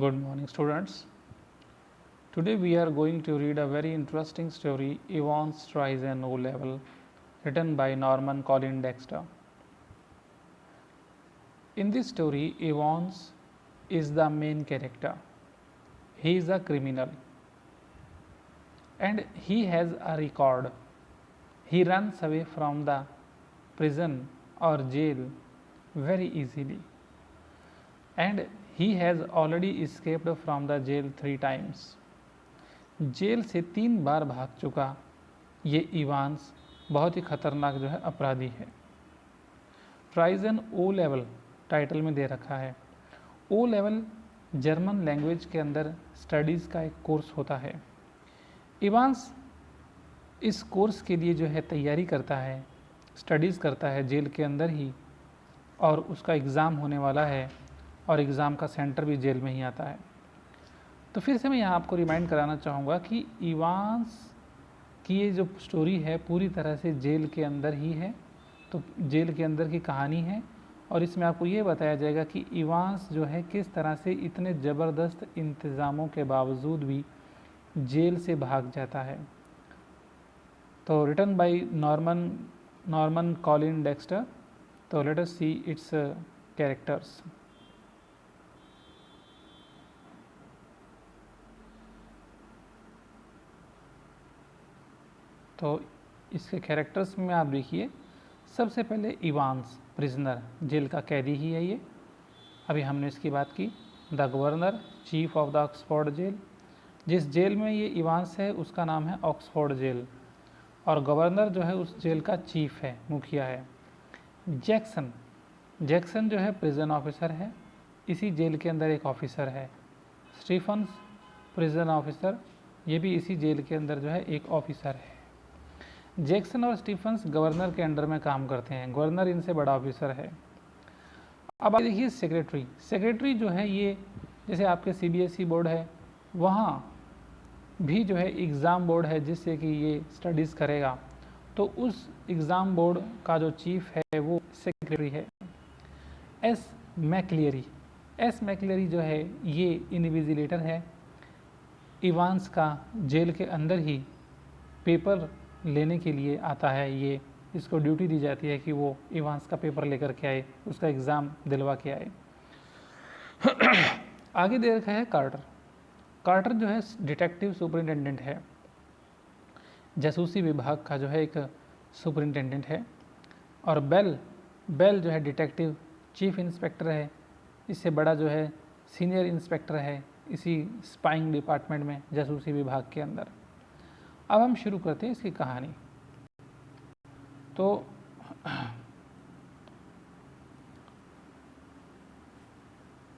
Good morning, students. Today we are going to read a very interesting story, Yvonne's Rise and O Level, written by Norman Colin Dexter. In this story, Yvonne's is the main character. He is a criminal and he has a record. He runs away from the prison or jail very easily, and he has already escaped from the jail 3 times. Jail से 3 बार भाग चुका ये Evans बहुत ही खतरनाक जो है अपराधी है। ट्राइजन ओ लेवल टाइटल में दे रखा है। ओ लेवल जर्मन लैंग्वेज के अंदर स्टडीज़ का एक कोर्स होता है। इवांस इस कोर्स के लिए जो है तैयारी करता है, स्टडीज़ करता है जेल के अंदर ही, और उसका एग्ज़ाम होने वाला है और एग्ज़ाम का सेंटर भी जेल में ही आता है। तो फिर से मैं यहाँ आपको रिमाइंड कराना चाहूँगा कि इवांस की ये जो स्टोरी है पूरी तरह से जेल के अंदर ही है, तो जेल के अंदर की कहानी है, और इसमें आपको ये बताया जाएगा कि इवांस जो है किस तरह से इतने ज़बरदस्त इंतज़ामों के बावजूद भी जेल से भाग जाता है। तो written by Norman Colin Dexter. तो let us see its characters. तो इसके कैरेक्टर्स में आप देखिए, सबसे पहले इवांस प्रिजनर, जेल का कैदी ही है ये। अभी हमने इसकी बात की। The governor, chief of the Oxford jail. जिस जेल में ये इवांस है उसका नाम है ऑक्सफोर्ड जेल, और गवर्नर जो है उस जेल का चीफ है, मुखिया है। जैक्सन जो है प्रिजन ऑफिसर है, इसी जेल के अंदर एक ऑफिसर है। स्टीफन्स प्रिजन ऑफिसर, ये भी इसी जेल के अंदर जो है एक ऑफिसर है। जैक्सन और स्टीफन्स गवर्नर के अंडर में काम करते हैं, गवर्नर इनसे बड़ा ऑफिसर है। अब आप देखिए सेक्रेटरी जो है ये, जैसे आपके सीबीएसई बोर्ड है वहाँ भी जो है एग्ज़ाम बोर्ड है जिससे कि ये स्टडीज़ करेगा, तो उस एग्ज़ाम बोर्ड का जो चीफ है वो सेक्रेटरी है। एस मैक्लियरी जो है ये इन्विजिलेटर है। इवांस का जेल के अंदर ही पेपर लेने के लिए आता है, ये इसको ड्यूटी दी जाती है कि वो इवांस का पेपर लेकर के आए, उसका एग्ज़ाम दिलवा के आए। आगे दे रखा है कार्टर जो है डिटेक्टिव सुपरिटेंडेंट है, जासूसी विभाग का जो है एक सुपरिटेंडेंट है। और बेल जो है डिटेक्टिव चीफ इंस्पेक्टर है, इससे बड़ा जो है सीनियर इंस्पेक्टर है इसी स्पाइंग डिपार्टमेंट में, जासूसी विभाग के अंदर। अब हम शुरू करते हैं इसकी कहानी। तो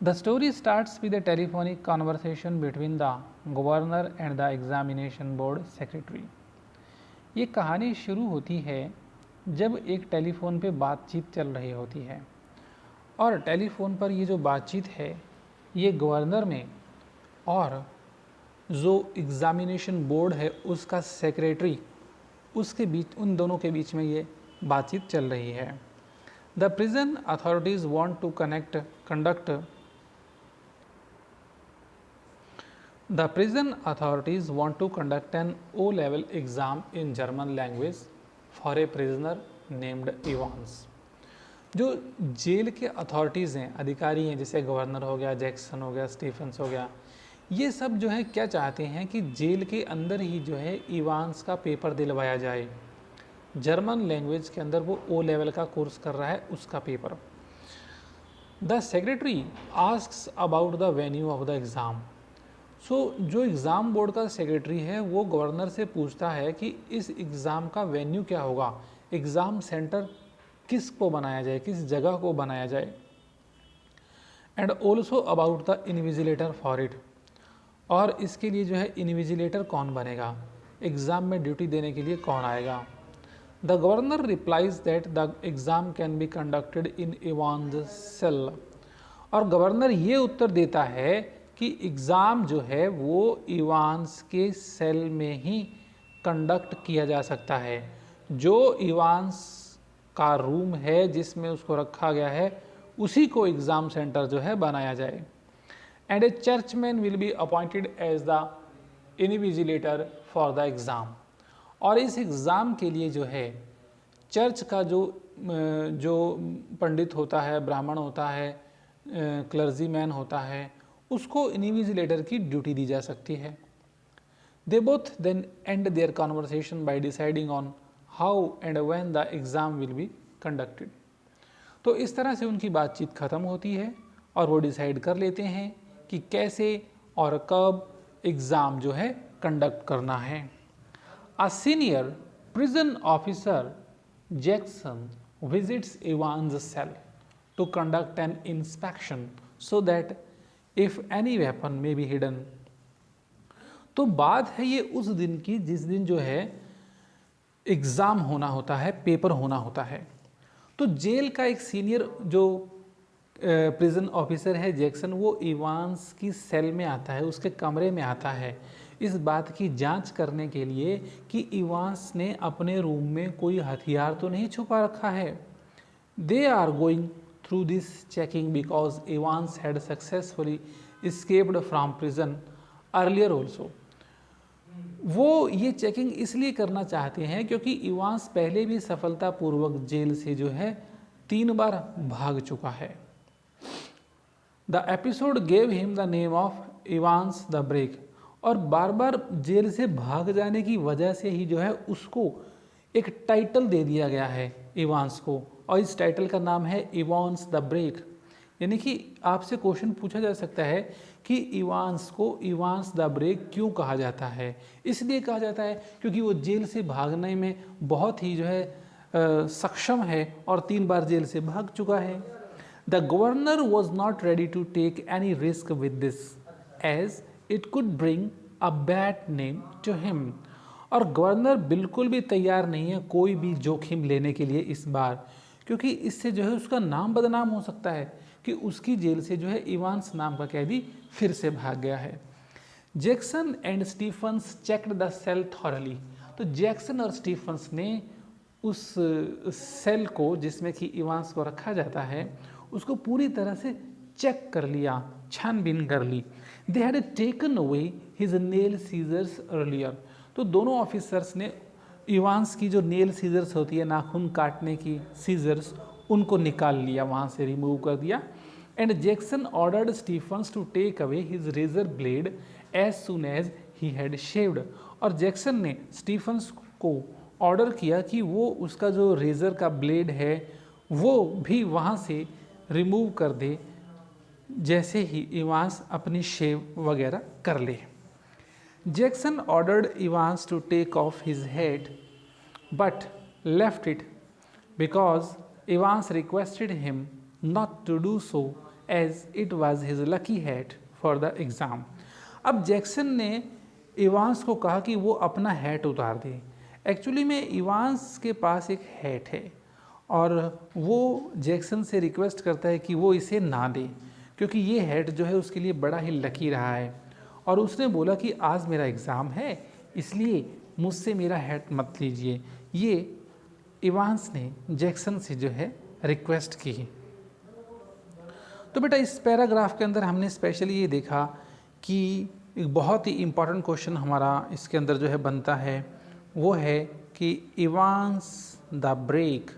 the story starts with a telephonic conversation between the governor and the examination board secretary। ये कहानी शुरू होती है जब एक टेलीफोन पे बातचीत चल रही होती है, और टेलीफोन पर ये जो बातचीत है ये गवर्नर में और जो एग्ज़ामिनेशन बोर्ड है उसका सेक्रेटरी, उसके बीच, उन दोनों के बीच में ये बातचीत चल रही है। The prison authorities want to conduct an O level exam in German language for a prisoner named Evans. जो जेल के अथॉरिटीज़ हैं, अधिकारी हैं, जैसे गवर्नर हो गया, जैक्सन हो गया, स्टीफन्स हो गया, ये सब जो है क्या चाहते हैं कि जेल के अंदर ही जो है इवांस का पेपर दिलवाया जाए। जर्मन लैंग्वेज के अंदर वो O लेवल का कोर्स कर रहा है, उसका paper. The secretary asks about the venue of the exam. So जो एग्ज़ाम बोर्ड का सेक्रेटरी है वो गवर्नर से पूछता है कि इस एग्ज़ाम का वेन्यू क्या होगा, एग्ज़ाम सेंटर किस को बनाया जाए, किस जगह को बनाया जाए। And also about the invigilator for it, और इसके लिए जो है इन्विजिलेटर कौन बनेगा, एग्ज़ाम में ड्यूटी देने के लिए कौन आएगा। The governor replies that the exam can be conducted in Evans cell, और गवर्नर ये उत्तर देता है कि एग्ज़ाम जो है वो इवांस के सेल में ही कंडक्ट किया जा सकता है। जो इवांस का रूम है जिसमें उसको रखा गया है उसी को एग्ज़ाम सेंटर जो है बनाया जाए। and a churchman will be appointed as the invigilator for the exam। और इस एग्ज़ाम के लिए जो है चर्च का जो पंडित होता है, ब्राह्मण होता है, क्लर्जीमैन होता है, उसको इन्विजिलेटर की ड्यूटी दी जा सकती है। They both then end their conversation by deciding on how and when the exam will be conducted. तो इस तरह से उनकी बातचीत ख़त्म होती है और वो डिसाइड कर लेते हैं कि कैसे और कब एग्ज़ाम जो है कंडक्ट करना है। A senior prison officer Jackson visits Ivan's cell to conduct an inspection so that if any weapon may be hidden। तो बात है ये उस दिन की जिस दिन जो है एग्ज़ाम होना होता है, पेपर होना होता है। तो जेल का एक सीनियर जो प्रिजन ऑफिसर है जैक्सन, वो इवांस की सेल में आता है, उसके कमरे में आता है इस बात की जांच करने के लिए कि इवांस ने अपने रूम में कोई हथियार तो नहीं छुपा रखा है। They are going through this checking because Evans had successfully escaped from prison earlier also. वो ये चेकिंग इसलिए करना चाहते हैं क्योंकि इवांस पहले भी सफलतापूर्वक जेल से जो है 3 बार भाग चुका है। The episode gave him the name of Evans the break. और बार बार जेल से भाग जाने की वजह से ही जो है उसको एक टाइटल दे दिया गया है इवांस को, और इस टाइटल का नाम है इवांस द ब्रेक। यानी कि आपसे क्वेश्चन पूछा जा सकता है कि इवांस को इवांस द ब्रेक क्यों कहा जाता है। इसलिए कहा जाता है क्योंकि वो जेल से भागने में बहुत ही जो है सक्षम है और 3 बार जेल से भाग चुका है। The governor was not ready to take any risk with this as it could bring a bad name to him. और गवर्नर बिल्कुल भी तैयार नहीं है कोई भी जोखिम लेने के लिए इस बार, क्योंकि इससे जो है उसका नाम बदनाम हो सकता है कि उसकी जेल से जो है इवांस नाम का कैदी फिर से भाग गया है। Jackson and Stephens checked the cell thoroughly. तो जैक्सन और स्टीफन्स ने उस सेल को जिसमें कि इवांस को रखा जाता है उसको पूरी तरह से चेक कर लिया, छानबीन कर ली। They had taken away his nail scissors earlier. तो दोनों ऑफिसर्स ने इवांस की जो नेल सीजर्स होती है, नाखून काटने की सीजर्स, उनको निकाल लिया, वहाँ से रिमूव कर दिया। And Jackson ordered Stephens to take away his razor blade as soon as he had shaved. और जैक्सन ने स्टीफन्स को ऑर्डर किया कि वो उसका जो रेजर का ब्लेड है वो भी वहाँ से रिमूव कर दे जैसे ही इवांस अपनी शेव वगैरह कर ले। Jackson ordered Evans to take off his head but left it because Evans requested him not to do so as it was his lucky hat for the exam. अब जैक्सन ने Evans को कहा कि वो अपना हैट उतार दे। Actually में Evans के पास एक हैट है और वो जैक्सन से रिक्वेस्ट करता है कि वो इसे ना दे क्योंकि ये हैट जो है उसके लिए बड़ा ही लकी रहा है। और उसने बोला कि आज मेरा एग्ज़ाम है इसलिए मुझसे मेरा हैट मत लीजिए। ये इवांस ने जैक्सन से जो है रिक्वेस्ट की। तो बेटा इस पैराग्राफ के अंदर हमने स्पेशली ये देखा कि एक बहुत ही इम्पॉर्टेंट क्वेश्चन हमारा इसके अंदर जो है बनता है, वो है कि इवांस द ब्रेक,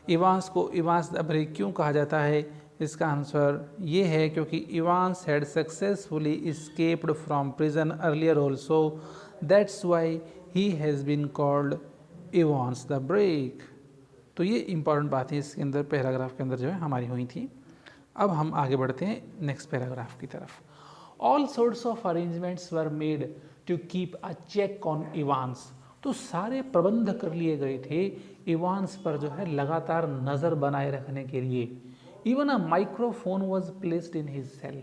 इवांस को इवांस द ब्रेक क्यों कहा जाता है। इसका आंसर ये है क्योंकि Evans had successfully escaped from prison earlier also, that's why he has been called Evans the break. तो ये इंपॉर्टेंट बातें इसके अंदर पैराग्राफ के अंदर जो है हमारी हुई थी। अब हम आगे बढ़ते हैं नेक्स्ट पैराग्राफ की तरफ। All sorts of arrangements were made to keep a check on Evans. तो सारे प्रबंध कर लिए गए थे इवांस पर जो है लगातार नज़र बनाए रखने के लिए। Even a microphone was placed in his cell.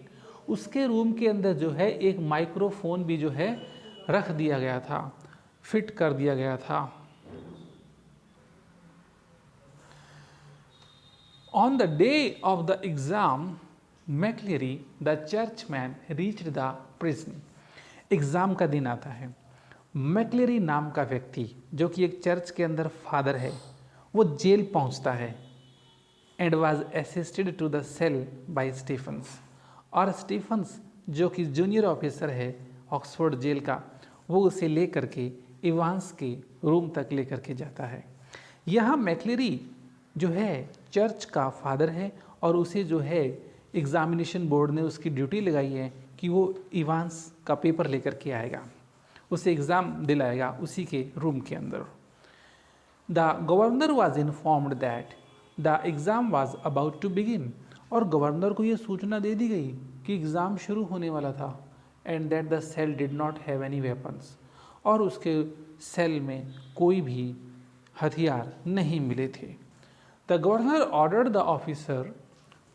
उसके रूम के अंदर जो है एक माइक्रोफोन भी जो है रख दिया गया था, फिट कर दिया गया था। On the day of the exam McLeery the churchman reached the prison. Exam का दिन आता है, मैक्लेरी नाम का व्यक्ति जो कि एक चर्च के अंदर फादर है, वो जेल पहुंचता है। And was assisted to the cell by Stephens. और स्टीफन्स जो कि जूनियर ऑफिसर है ऑक्सफोर्ड जेल का, वो उसे ले करके इवांस के रूम तक ले करके जाता है। यहाँ मैक्लेरी जो है चर्च का फादर है और उसे जो है एग्जामिनेशन बोर्ड ने उसकी ड्यूटी लगाई है कि वो इवांस का पेपर लेकर के आएगा, उसे एग्ज़ाम दिलाएगा उसी के रूम के अंदर। The governor was informed that the exam was about to begin, और गवर्नर को ये सूचना दे दी गई कि एग्ज़ाम शुरू होने वाला था। And that the cell did not have any weapons, और उसके सेल में कोई भी हथियार नहीं मिले थे। The governor ordered the officer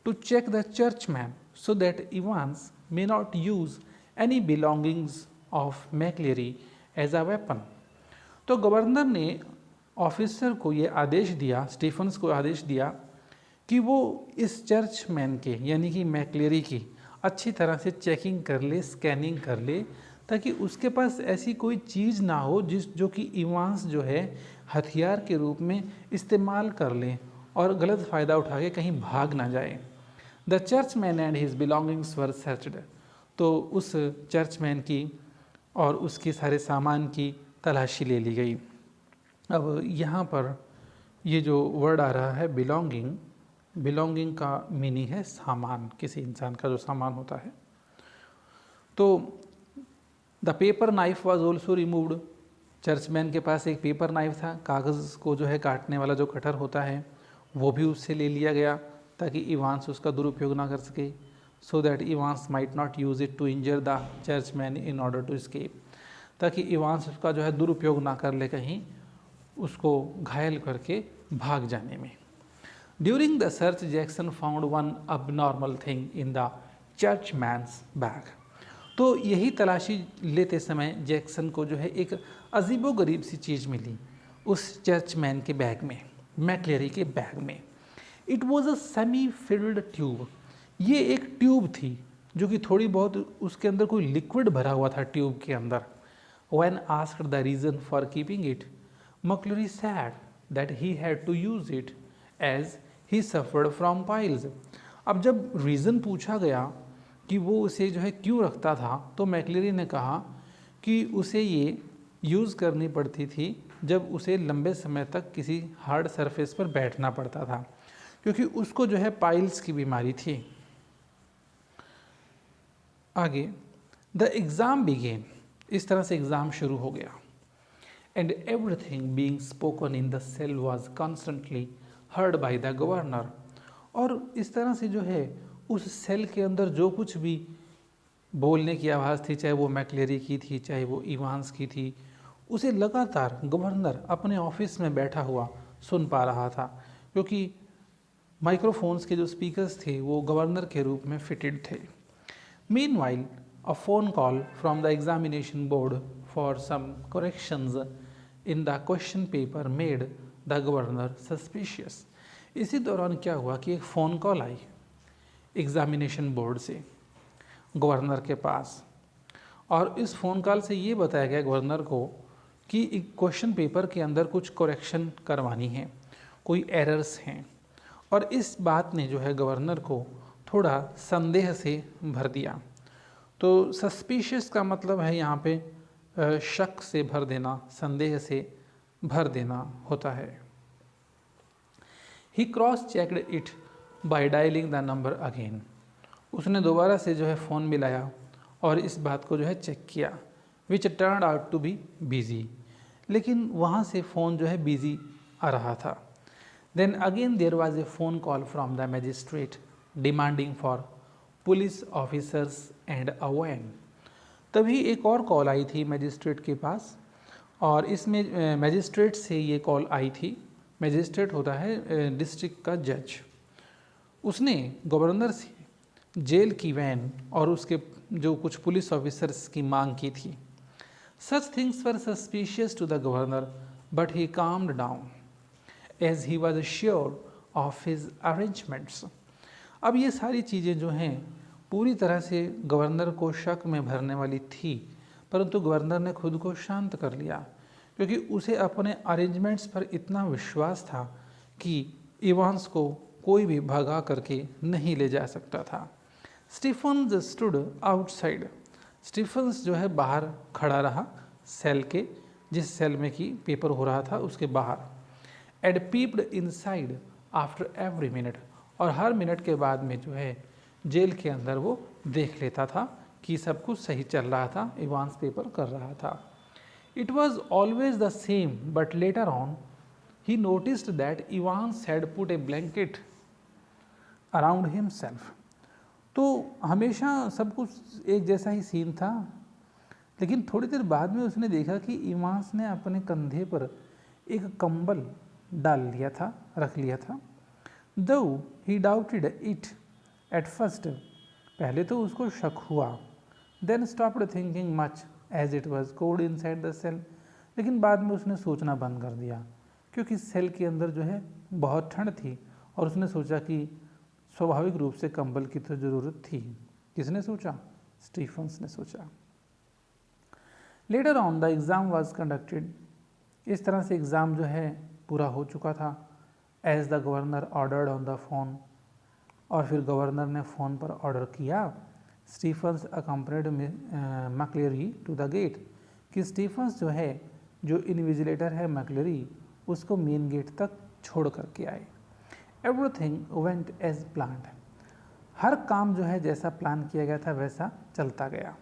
to check the churchman so that Evans may not use any belongings of McLeery as a weapon. तो गवर्नर ने ऑफिसर को ये आदेश दिया, स्टीफन्स को आदेश दिया कि वो इस चर्चमैन के यानी कि मैक्लेरी की अच्छी तरह से चेकिंग कर ले, स्कैनिंग कर ले, ताकि उसके पास ऐसी कोई चीज़ ना हो जो कि इवांस जो है हथियार के रूप में इस्तेमाल कर लें और गलत फ़ायदा उठा के कहीं भाग ना जाए। The churchman and his belongings were searched, तो उस चर्चमैन की और उसके सारे सामान की तलाशी ले ली गई। अब यहाँ पर ये जो वर्ड आ रहा है बिलोंगिंग, बिलोंगिंग का मीनिंग है सामान, किसी इंसान का जो सामान होता है। तो the paper knife was also removed, churchman के पास एक पेपर नाइफ था, कागज़ को जो है काटने वाला जो कटर होता है वो भी उससे ले लिया गया ताकि इवांस उसका दुरुपयोग ना कर सके। So that Evans might not use it to injure the churchman in order to escape, ताकि इवांस उसका जो है दुरुपयोग ना कर ले कहीं उसको घायल करके भाग जाने में। During the search Jackson found one abnormal thing in the churchman's bag, तो यही तलाशी लेते समय जैक्सन को जो है एक अजीबोगरीब सी चीज़ मिली उस चर्चमैन के बैग में, मैक्लेरी के बैग में। It was a semi field tube, ये एक ट्यूब थी जो कि थोड़ी बहुत उसके अंदर कोई लिक्विड भरा हुआ था ट्यूब के अंदर। When asked the reason for keeping it, McLeery said that he had to use it as he suffered from piles. अब जब रीज़न पूछा गया कि वो उसे जो है क्यों रखता था, तो मैक्लेरी ने कहा कि उसे ये यूज़ करनी पड़ती थी जब उसे लंबे समय तक किसी हार्ड सरफेस पर बैठना पड़ता था, क्योंकि उसको जो है पाइल्स की बीमारी थी। आगे, द एग्ज़ाम बिगेन, इस तरह से एग्ज़ाम शुरू हो गया। And everything being spoken in the cell was constantly heard by the governor, और इस तरह से जो है उस सेल के अंदर जो कुछ भी बोलने की आवाज़ थी, चाहे वो मैक्लेरी की थी चाहे वो इवांस की थी, उसे लगातार गवर्नर अपने ऑफिस में बैठा हुआ सुन पा रहा था, क्योंकि माइक्रोफोन्स के जो स्पीकर्स थे वो गवर्नर के रूप में फिटेड थे। Meanwhile a phone call from the examination board for some corrections in the question paper made the governor suspicious. इसी दौरान क्या हुआ कि एक फ़ोन कॉल आई एग्जामिनेशन बोर्ड से गवर्नर के पास, और इस फ़ोन कॉल से ये बताया गया गवर्नर को कि क्वेश्चन पेपर के अंदर कुछ करेक्शन करवानी है, कोई एरर्स हैं, और इस बात ने जो है गवर्नर को थोड़ा संदेह से भर दिया। तो सस्पिशियस का मतलब है यहाँ पे शक से भर देना, संदेह से भर देना होता है। He cross checked it by dialing the number again, उसने दोबारा से जो है फ़ोन मिलाया और इस बात को जो है चेक किया, which turn out to be busy, लेकिन वहाँ से फ़ोन जो है बिजी आ रहा था। Then again there was a phone call from the magistrate demanding for police officers and a van, तभी एक और कॉल आई थी मैजिस्ट्रेट के पास, और इसमें मैजिस्ट्रेट से ये कॉल आई थी। मैजिस्ट्रेट होता है डिस्ट्रिक्ट का जज। उसने गवर्नर से जेल की वैन और उसके जो कुछ पुलिस ऑफिसर्स की मांग की थी। Such things were suspicious to the governor but he calmed down as he was sure of his arrangements. अब ये सारी चीज़ें जो हैं पूरी तरह से गवर्नर को शक में भरने वाली थी, परंतु गवर्नर ने खुद को शांत कर लिया, क्योंकि उसे अपने अरेंजमेंट्स पर इतना विश्वास था कि इवांस को कोई भी भगा करके नहीं ले जा सकता था। स्टीफन्स स्टूड आउटसाइड, स्टीफन्स जो है बाहर खड़ा रहा सेल के, जिस सेल में कि पेपर हो रहा था उसके बाहर। He peeped inside after every minute, और हर मिनट के बाद में जो है जेल के अंदर वो देख लेता था कि सब कुछ सही चल रहा था, इवांस पेपर कर रहा था। It was always the same, but later on he noticed that Evans had put A blanket around himself. तो हमेशा सब कुछ एक जैसा ही सीन था, लेकिन थोड़ी देर बाद में उसने देखा कि इवांस ने अपने कंधे पर एक कंबल डाल लिया था, रख लिया था। Though he doubted it at first, पहले तो उसको शक हुआ। Then stopped thinking much as it was cold inside the cell, लेकिन बाद में उसने सोचना बंद कर दिया क्योंकि सेल के अंदर जो है बहुत ठंड थी, और उसने सोचा कि स्वाभाविक रूप से कंबल की तो ज़रूरत थी। किसने सोचा? स्टीफन्स ने सोचा। Later on the exam was conducted, इस तरह से एग्ज़ाम जो है पूरा हो चुका था। As the governor ordered on the phone, और फिर गवर्नर ने फ़ोन पर ऑर्डर किया। Stephens accompanied McLeery to the gate, कि स्टीफन्स जो है, जो इन्विजिलेटर है मैक्लेरी, उसको मेन गेट तक छोड़ करके आए। एवरीथिंग वेंट एज प्लान्ड, हर काम जो है जैसा प्लान किया गया था वैसा चलता गया।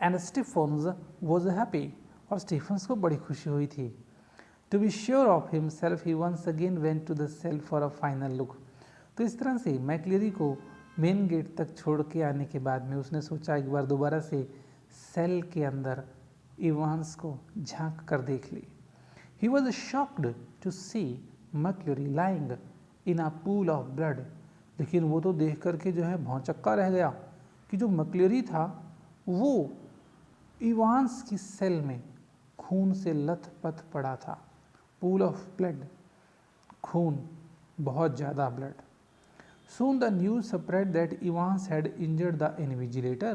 एंड स्टीफन्स वॉज हैप्पी, और स्टीफन्स को बड़ी खुशी हुई थी। To be sure of himself he once again went to the cell for a final look. तो इस तरह से मैक्लेरी को मेन गेट तक छोड़ के आने के बाद में उसने सोचा एक बार दोबारा से सेल के अंदर इवांस को झांक कर देख ली। He was shocked to see McLeery lying in a pool of blood, लेकिन वो तो देख करके जो है भौचक्का रह गया कि जो मैक्लेरी था वो इवांस की सेल में खून से लथपथ पड़ा था। पूल ऑफ ब्लड, खून, बहुत ज़्यादा blood. Soon the news spread that Evans had injured the invigilator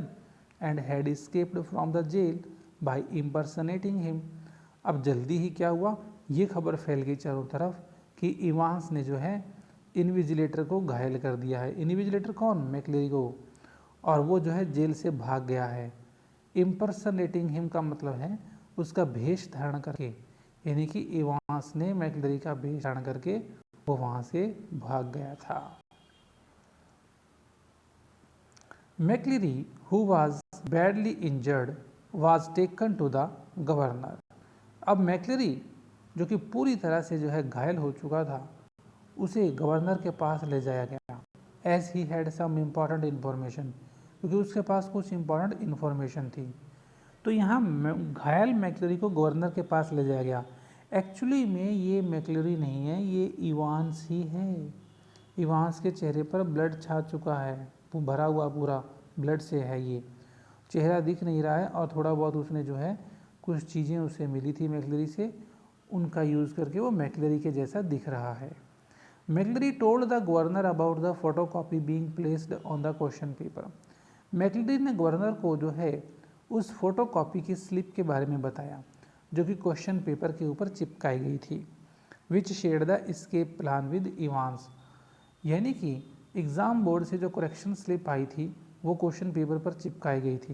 and had escaped from the jail by impersonating him. अब जल्दी ही क्या हुआ, ये खबर फैल गई चारों तरफ कि इवांस ने जो है इन्विजिलेटर को घायल कर दिया है। इन्विजिलेटर कौन? मैक्लेरी को। और वो जो है जेल से भाग गया है। इम्पर्सनेटिंग हिम का मतलब है उसका भेष धारण करके, यानी कि इवांस ने मैक्लेरी का भेष धारण करके वो वहाँ से भाग गया था। मैक्लेरी, who was badly injured, was taken to the governor. अब मैक्लेरी जो कि पूरी तरह से जो है घायल हो चुका था, उसे गवर्नर के पास ले जाया गया। As he had some important information, क्योंकि उसके पास कुछ इम्पॉर्टेंट इन्फॉर्मेशन थी। तो यहाँ घायल मैक्लेरी को गवर्नर के पास ले जाया गया। एक्चुअली में ये मैक्लेरी नहीं है, ये इवांस ही है। इवांस के चेहरे पर ब्लड छा चुका है, भरा हुआ पूरा ब्लड से है। ये चेहरा दिख नहीं रहा है, और थोड़ा बहुत उसने जो है कुछ चीज़ें उसे मिली थी मैक्लेरी से, उनका यूज़ करके वो मैक्लेरी के जैसा दिख रहा है। McLeery told the governor about the photocopy being placed on the question paper. McLeery ने गवर्नर को जो है उस फोटोकॉपी की स्लिप के बारे में बताया जो कि क्वेश्चन पेपर के ऊपर चिपकाई गई थी। Which share the escape plan with Evans, यानी कि एग्ज़ाम बोर्ड से जो करेक्शन स्लिप आई थी वो क्वेश्चन पेपर पर चिपकाई गई थी,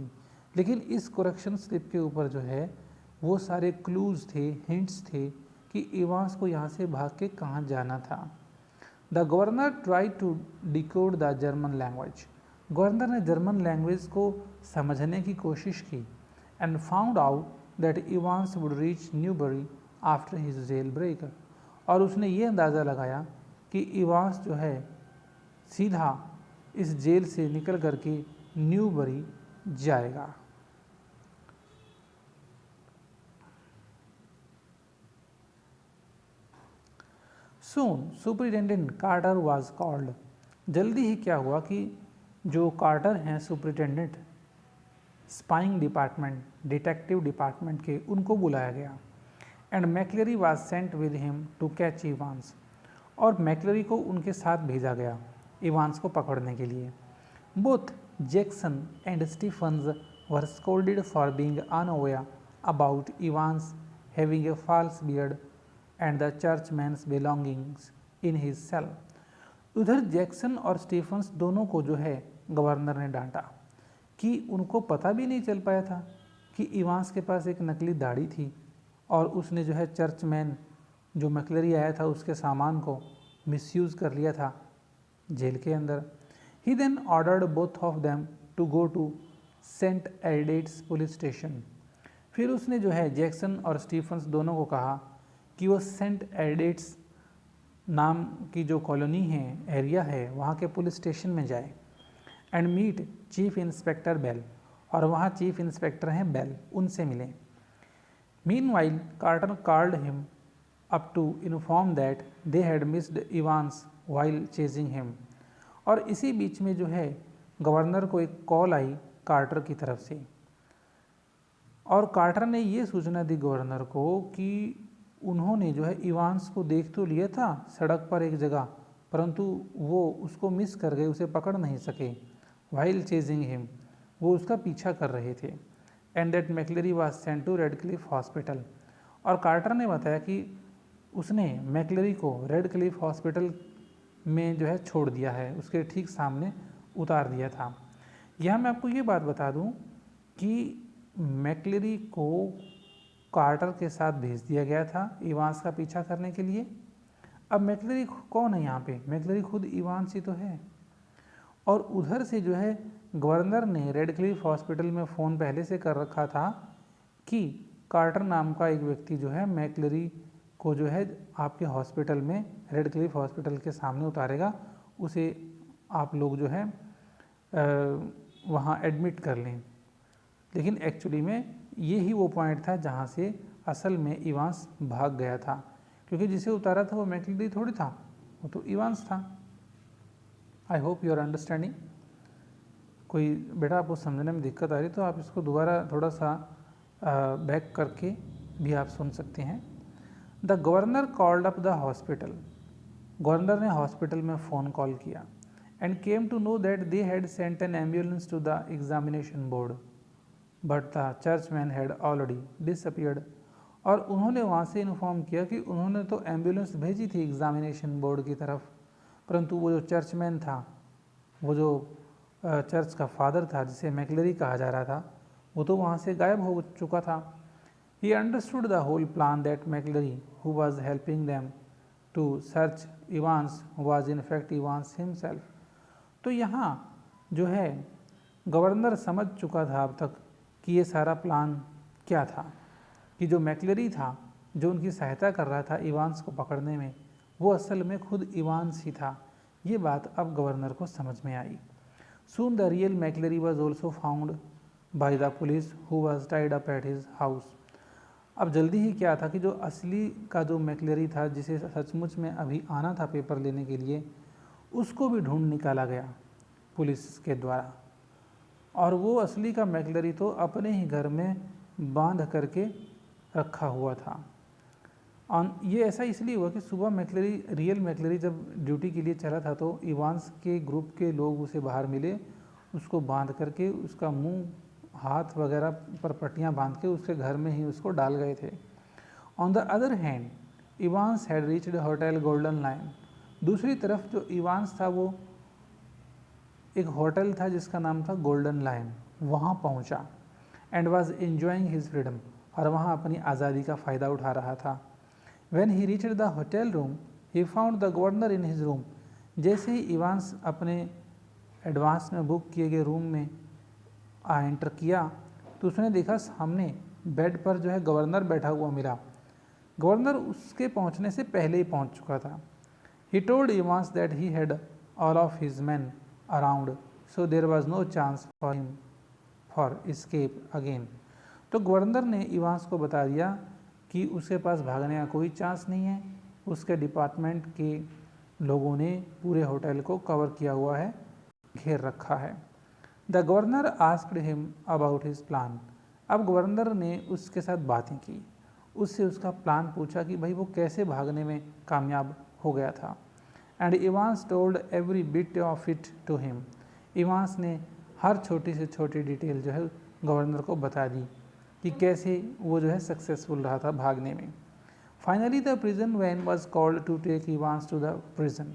लेकिन इस करेक्शन स्लिप के ऊपर जो है वो सारे क्लूज़ थे, हिंट्स थे कि इवांस को यहाँ से भाग के कहाँ जाना था। The governor try to decode the German language, governor ने जर्मन लैंग्वेज को समझने की कोशिश की। And found out that Evans would reach Newbury after his jail break, और उसने ये अंदाज़ा लगाया कि इवांस जो है सीधा इस जेल से निकल करके न्यूबरी जाएगा। Soon superintendent Carter was called, जल्दी ही क्या हुआ कि जो कार्टर हैं superintendent spying department, detective department के, उनको बुलाया गया। And McLeery was sent with him to catch Evans, और मैक्लेरी को उनके साथ भेजा गया इवांस को पकड़ने के लिए। Both Jackson and Stephens were scolded for being unaware about Evans having a false beard and the churchman's belongings in his cell. उधर जैक्सन और स्टीफन्स दोनों को जो है गवर्नर ने डांटा कि उनको पता भी नहीं चल पाया था कि इवांस के पास एक नकली दाढ़ी थी और उसने जो है चर्चमैन जो मैक्लरी आया था उसके सामान को मिसयूज़ कर लिया था जेल के अंदर। He then ordered both of them to go to St Aldates police station. फिर उसने जो है जैक्सन और स्टीफन्स दोनों को कहा कि वो सेंट एल्डेट्स नाम की जो कॉलोनी है, एरिया है, वहाँ के पुलिस स्टेशन में जाए and meet chief inspector Bell, और वहाँ चीफ इंस्पेक्टर हैं बेल, उनसे मिलें। Meanwhile Carter called him up to inform that they had missed Evans while chasing him. और इसी बीच में जो है गवर्नर को एक कॉल आई कार्टर की तरफ से, और कार्टर ने ये सूचना दी गवर्नर को कि उन्होंने जो है इवांस को देख तो लिया था सड़क पर एक जगह, परंतु वो उसको मिस कर गए, उसे पकड़ नहीं सके। वाइल चेजिंग हिम, वो उसका पीछा कर रहे थे। And that McClary was sent to Radcliffe hospital, और कार्टर ने बताया कि उसने मैक्लरी को रेड क्लिफ हॉस्पिटल में जो है छोड़ दिया है, उसके ठीक सामने उतार दिया था। यहाँ मैं आपको ये बात बता दूँ कि मैक्लरी को कार्टर के साथ भेज दिया गया था इवांस का पीछा करने के लिए। अब मैक्लरी कौन है यहाँ पे? मैक्लरी खुद इवांस ही तो है। और उधर से जो है गवर्नर ने रेड क्लिफ हॉस्पिटल में फ़ोन पहले से कर रखा था कि कार्टर नाम का एक व्यक्ति जो है मैक्लरी को जो है आपके हॉस्पिटल में रेड क्लिफ हॉस्पिटल के सामने उतारेगा, उसे आप लोग जो है वहाँ एडमिट कर लें। लेकिन एक्चुअली में ये ही वो पॉइंट था जहाँ से असल में इवांस भाग गया था, क्योंकि जिसे उतारा था वो मैक्लरी थोड़ी था, वो तो इवांस था। I hope you are understanding. कोई बेटा आपको समझने में दिक्कत आ रही तो आप इसको दोबारा थोड़ा सा बैक करके भी आप सुन सकते हैं। The governor called up the hospital, governor ने हॉस्पिटल में फ़ोन कॉल किया and came to know that they had sent an ambulance to the examination board but the churchman had already disappeared. और उन्होंने वहाँ से इन्फॉर्म किया कि उन्होंने तो एम्बुलेंस भेजी थी एग्जामिनेशन बोर्ड की तरफ, परंतु वो जो चर्चमैन था, वो जो चर्च का फादर था जिसे मैक्लरी कहा जा रहा था, वो तो वहाँ से गायब हो चुका था। He understood the whole plan that McClary who was helping them to search Evans was in fact Evans himself. तो यहाँ जो है गवर्नर समझ चुका था अब तक कि ये सारा प्लान क्या था, कि जो मैक्लरी था जो उनकी सहायता कर रहा था इवांस को पकड़ने में, वो असल में खुद इवांस ही था। ये बात अब गवर्नर को समझ में आई। Soon the real McClary was also found by the police who was tied up at his house. अब जल्दी ही क्या था कि जो असली का जो मैक्लरी था, जिसे सचमुच में अभी आना था पेपर लेने के लिए, उसको भी ढूंढ निकाला गया पुलिस के द्वारा। और वो असली का मैक्लरी तो अपने ही घर में बांध करके रखा हुआ था। ये ऐसा इसलिए हुआ कि सुबह मैक्लरी, रियल मैक्लरी जब ड्यूटी के लिए चला था तो इवांस के ग्रुप के लोग उसे बाहर मिले, उसको बांध करके उसका मुंह, हाथ वगैरह पर पट्टियाँ बांध के उसके घर में ही उसको डाल गए थे। On the other hand Evans had reached hotel Golden Lion. दूसरी तरफ जो इवांस था वो एक होटल था जिसका नाम था गोल्डन लायन, वहाँ पहुँचा and was enjoying his freedom, और वहाँ अपनी आज़ादी का फ़ायदा उठा रहा था। When he reached the hotel room, he found the governor in his room. जैसे ही इवांस अपने एडवांस में बुक किए गए रूम में एंटर किया तो उसने देखा सामने बेड पर जो है गवर्नर बैठा हुआ मिला। गवर्नर उसके पहुंचने से पहले ही पहुंच चुका था। He told Evans that he had all of his men around, so there was no chance for him for escape again. तो गवर्नर ने इवांस को बता दिया कि उसके पास भागने का कोई चांस नहीं है, उसके डिपार्टमेंट के लोगों ने पूरे होटल को कवर किया हुआ है, घेर रखा है। The governor asked him about his plan. अब गवर्नर ने उसके साथ बातें की, उससे उसका प्लान पूछा कि भाई वो कैसे भागने में कामयाब हो गया था। And Evans told every bit of it to him. Evans ने हर छोटी से छोटी डिटेल जो है गवर्नर को बता दी कि कैसे वो जो है सक्सेसफुल रहा था भागने में। Finally the prison van was called to take Evans to the prison.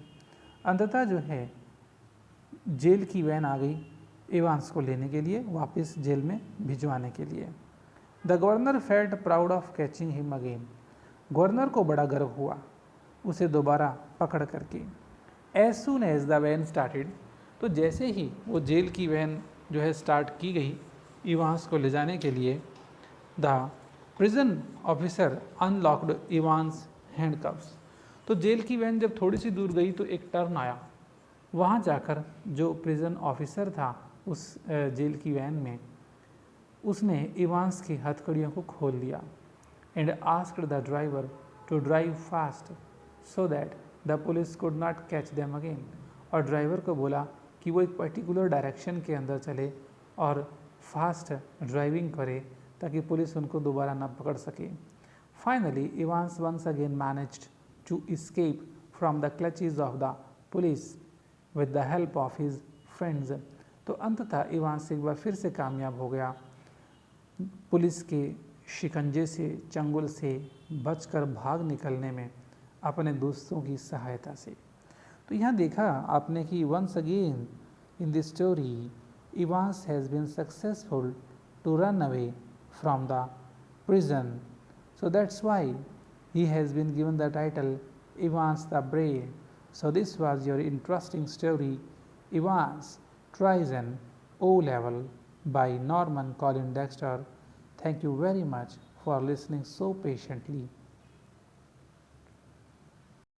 अंततः जो है जेल की वैन आ गई इवांस को लेने के लिए, वापस जेल में भिजवाने के लिए। The governor felt proud of catching him again. Governor को बड़ा गर्व हुआ उसे दोबारा पकड़ करके। As soon as the van started, तो जैसे ही वो जेल की वैन जो है स्टार्ट की गई इवांस को ले जाने के लिए, the prison officer unlocked Evans handcuffs. तो जेल की वैन जब थोड़ी सी दूर गई तो एक टर्न आया, वहाँ जाकर जो प्रिजन ऑफिसर था उस जेल की वैन में, उसने इवांस की हथकड़ियों को खोल दिया and asked the driver to drive fast so that the police could not catch them again. और ड्राइवर को बोला कि वो एक पर्टिकुलर डायरेक्शन के अंदर चले और फास्ट ड्राइविंग करे ताकि पुलिस उनको दोबारा ना पकड़ सके। Finally Evans once again managed to escape from the clutches of the police with the help of his friends। तो अंततः इवांस एक बार फिर से कामयाब हो गया पुलिस के शिकंजे से, चंगुल से बचकर भाग निकलने में अपने दोस्तों की सहायता से। तो यहाँ देखा आपने कि once again in this story Evans has been successful to run away from the prison, so that's why he has been given the title Evans the Brave। So this was your interesting story, Evans tries an O level by Norman Colin Dexter। Thank you very much for listening so patiently